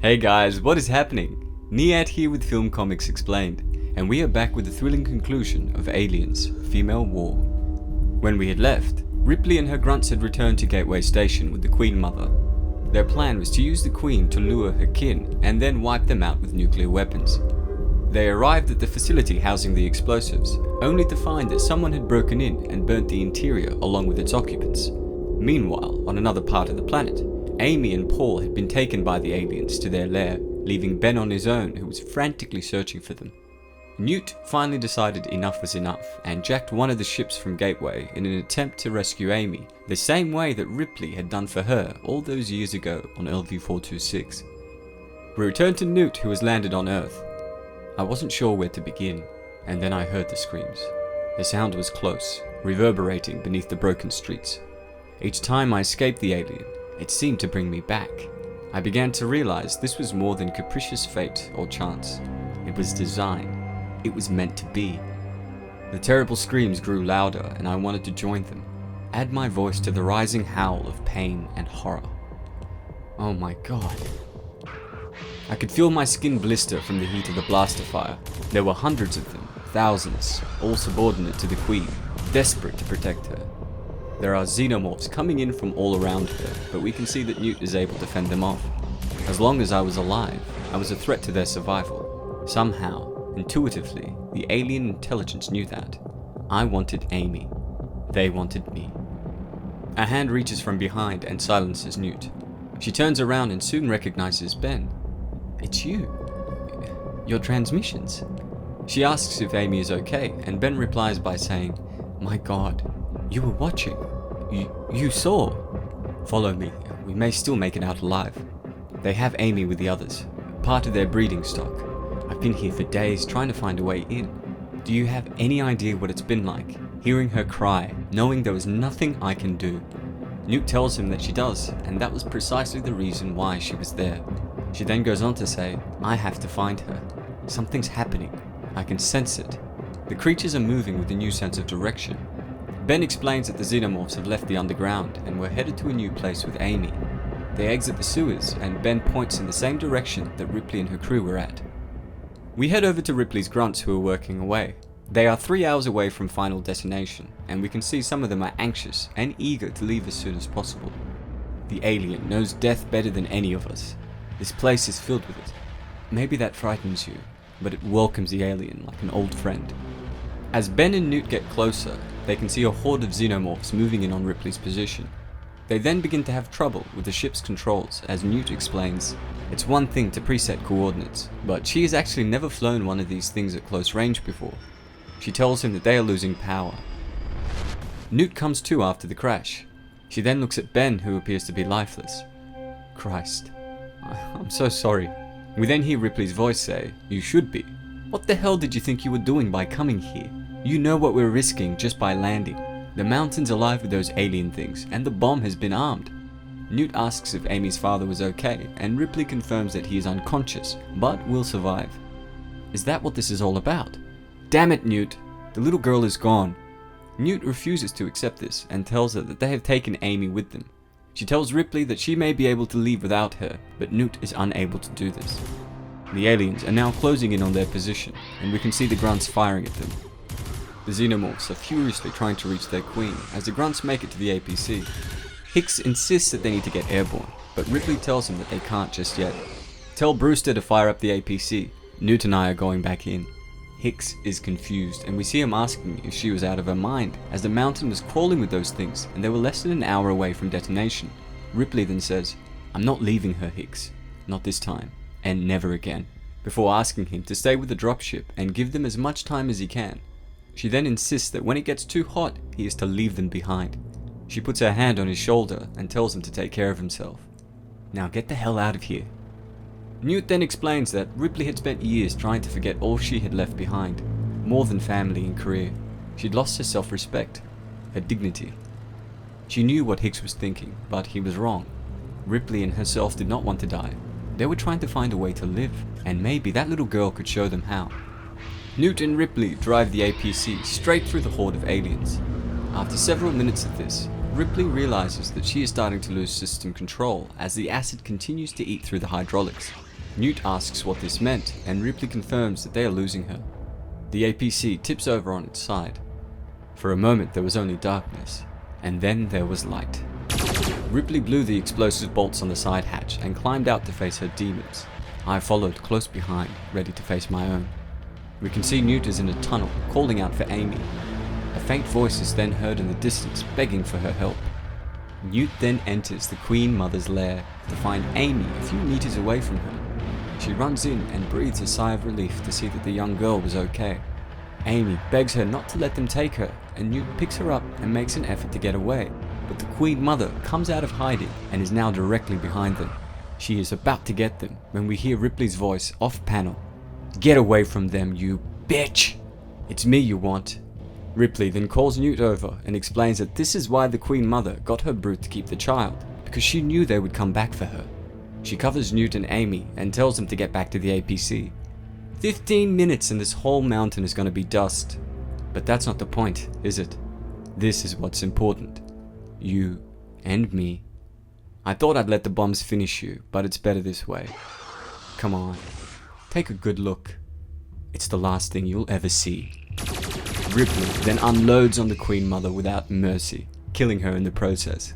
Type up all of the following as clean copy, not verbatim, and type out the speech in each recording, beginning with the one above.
Hey guys, what is happening? Nihat here with Film Comics Explained, and we are back with the thrilling conclusion of Aliens, Female War. When we had left, Ripley and her grunts had returned to Gateway Station with the Queen Mother. Their plan was to use the Queen to lure her kin and then wipe them out with nuclear weapons. They arrived at the facility housing the explosives, only to find that someone had broken in and burnt the interior along with its occupants. Meanwhile, on another part of the planet, Amy and Paul had been taken by the aliens to their lair, leaving Ben on his own, who was frantically searching for them. Newt finally decided enough was enough and jacked one of the ships from Gateway in an attempt to rescue Amy, the same way that Ripley had done for her all those years ago on LV-426. We returned to Newt, who has landed on Earth. I wasn't sure where to begin, and then I heard the screams. The sound was close, reverberating beneath the broken streets. Each time I escaped the alien, it seemed to bring me back. I began to realize this was more than capricious fate or chance. It was design. It was meant to be. The terrible screams grew louder and I wanted to join them, add my voice to the rising howl of pain and horror. Oh my god. I could feel my skin blister from the heat of the blaster fire. There were hundreds of them, thousands, all subordinate to the Queen, desperate to protect her. There are xenomorphs coming in from all around her, but we can see that Newt is able to fend them off. As long as I was alive, I was a threat to their survival. Somehow, intuitively, the alien intelligence knew that. I wanted Amy. They wanted me. A hand reaches from behind and silences Newt. She turns around and soon recognizes Ben. It's you. Your transmissions. She asks if Amy is okay, and Ben replies by saying, "My God, you were watching. You saw. Follow me. We may still make it out alive." They have Amy with the others, part of their breeding stock. I've been here for days trying to find a way in. Do you have any idea what it's been like? Hearing her cry, knowing there was nothing I can do. Newt tells him that she does, and that was precisely the reason why she was there. She then goes on to say, "I have to find her. Something's happening. I can sense it." The creatures are moving with a new sense of direction. Ben explains that the xenomorphs have left the underground and were headed to a new place with Amy. They exit the sewers and Ben points in the same direction that Ripley and her crew were at. We head over to Ripley's grunts who are working away. They are 3 hours away from final destination and we can see some of them are anxious and eager to leave as soon as possible. The alien knows death better than any of us. This place is filled with it. Maybe that frightens you, but it welcomes the alien like an old friend. As Ben and Newt get closer, they can see a horde of xenomorphs moving in on Ripley's position. They then begin to have trouble with the ship's controls as Newt explains, it's one thing to preset coordinates, but she has actually never flown one of these things at close range before. She tells him that they are losing power. Newt comes to after the crash. She then looks at Ben, who appears to be lifeless. Christ. I'm so sorry. We then hear Ripley's voice say, "You should be. What the hell did you think you were doing by coming here? You know what we're risking just by landing. The mountain's alive with those alien things, and the bomb has been armed." Newt asks if Amy's father was okay, and Ripley confirms that he is unconscious, but will survive. Is that what this is all about? Damn it, Newt. The little girl is gone. Newt refuses to accept this, and tells her that they have taken Amy with them. She tells Ripley that she may be able to leave without her, but Newt is unable to do this. The aliens are now closing in on their position, and we can see the grunts firing at them. The xenomorphs are furiously trying to reach their queen as the grunts make it to the APC. Hicks insists that they need to get airborne, but Ripley tells him that they can't just yet. Tell Brewster to fire up the APC. Newt and I are going back in. Hicks is confused, and we see him asking if she was out of her mind, as the mountain was crawling with those things and they were less than an hour away from detonation. Ripley then says, "I'm not leaving her, Hicks. Not this time. And never again," before asking him to stay with the dropship and give them as much time as he can. She then insists that when it gets too hot, he is to leave them behind. She puts her hand on his shoulder and tells him to take care of himself. "Now get the hell out of here." Newt then explains that Ripley had spent years trying to forget all she had left behind, more than family and career. She'd lost her self-respect, her dignity. She knew what Hicks was thinking, but he was wrong. Ripley and herself did not want to die. They were trying to find a way to live, and maybe that little girl could show them how. Newt and Ripley drive the APC straight through the horde of aliens. After several minutes of this, Ripley realizes that she is starting to lose system control as the acid continues to eat through the hydraulics. Newt asks what this meant, and Ripley confirms that they are losing her. The APC tips over on its side. For a moment there was only darkness, and then there was light. Ripley blew the explosive bolts on the side hatch and climbed out to face her demons. I followed close behind, ready to face my own. We can see Newt is in a tunnel, calling out for Amy. A faint voice is then heard in the distance, begging for her help. Newt then enters the Queen Mother's lair to find Amy a few meters away from her. She runs in and breathes a sigh of relief to see that the young girl was okay. Amy begs her not to let them take her, and Newt picks her up and makes an effort to get away. But the Queen Mother comes out of hiding and is now directly behind them. She is about to get them when we hear Ripley's voice off panel. "Get away from them, you bitch! It's me you want." Ripley then calls Newt over and explains that this is why the Queen Mother got her brute to keep the child, because she knew they would come back for her. She covers Newt and Amy and tells them to get back to the APC. 15 minutes and this whole mountain is going to be dust. But that's not the point, is it? This is what's important. You and me. I thought I'd let the bombs finish you, but it's better this way. Come on, take a good look. It's the last thing you'll ever see. Ripley then unloads on the Queen Mother without mercy, killing her in the process.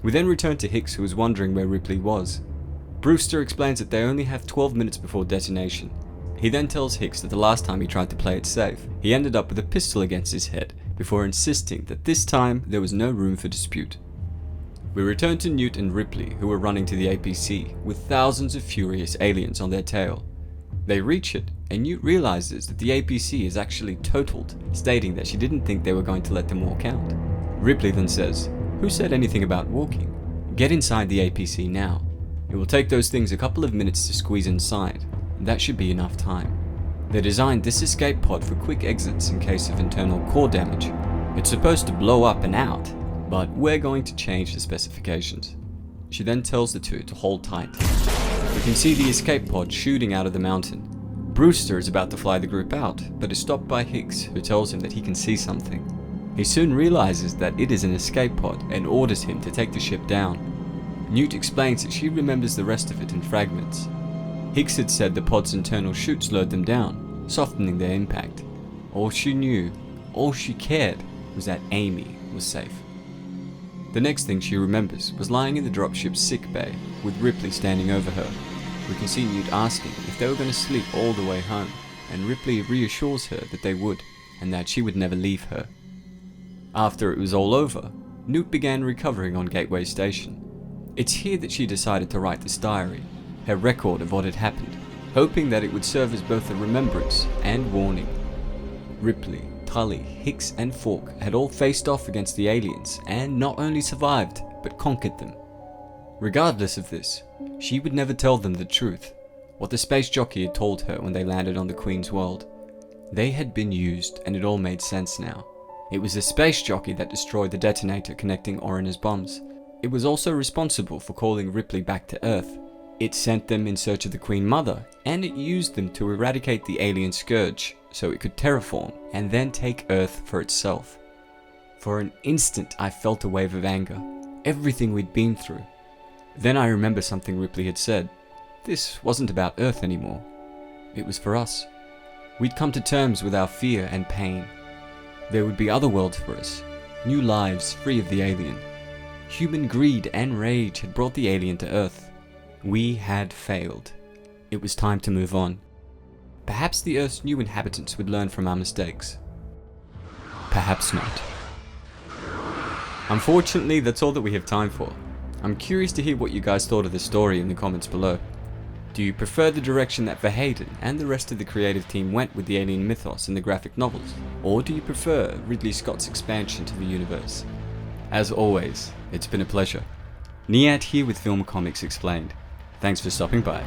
We then return to Hicks, who is wondering where Ripley was. Brewster explains that they only have 12 minutes before detonation. He then tells Hicks that the last time he tried to play it safe, he ended up with a pistol against his head, before insisting that this time there was no room for dispute. We return to Newt and Ripley, who are running to the APC, with thousands of furious aliens on their tail. They reach it, and Newt realizes that the APC is actually totaled, stating that she didn't think they were going to let them walk out. Ripley then says, "Who said anything about walking? Get inside the APC now. It will take those things a couple of minutes to squeeze inside, and that should be enough time. They designed this escape pod for quick exits in case of internal core damage. It's supposed to blow up and out, but we're going to change the specifications." She then tells the two to hold tight. We can see the escape pod shooting out of the mountain. Brewster is about to fly the group out, but is stopped by Hicks, who tells him that he can see something. He soon realizes that it is an escape pod and orders him to take the ship down. Newt explains that she remembers the rest of it in fragments. Hicks had said the pod's internal chute slowed them down, softening their impact. All she knew, all she cared, was that Amy was safe. The next thing she remembers was lying in the dropship's sick bay, with Ripley standing over her. We can see Newt asking if they were going to sleep all the way home, and Ripley reassures her that they would, and that she would never leave her. After it was all over, Newt began recovering on Gateway Station. It's here that she decided to write this diary, her record of what had happened, hoping that it would serve as both a remembrance and warning. Ripley, Tully, Hicks and Falk had all faced off against the aliens and not only survived, but conquered them. Regardless of this, she would never tell them the truth, what the space jockey had told her when they landed on the Queen's world. They had been used and it all made sense now. It was the space jockey that destroyed the detonator connecting Orana's bombs. It was also responsible for calling Ripley back to Earth. It sent them in search of the Queen Mother, and it used them to eradicate the alien scourge so it could terraform and then take Earth for itself. For an instant I felt a wave of anger, everything we'd been through. Then I remember something Ripley had said. This wasn't about Earth anymore. It was for us. We'd come to terms with our fear and pain. There would be other worlds for us, new lives free of the alien. Human greed and rage had brought the alien to Earth. We had failed. It was time to move on. Perhaps the Earth's new inhabitants would learn from our mistakes. Perhaps not. Unfortunately, that's all that we have time for. I'm curious to hear what you guys thought of the story in the comments below. Do you prefer the direction that Verheiden and the rest of the creative team went with the alien mythos in the graphic novels? Or do you prefer Ridley Scott's expansion to the universe? As always, it's been a pleasure. Nihat here with Film Comics Explained. Thanks for stopping by.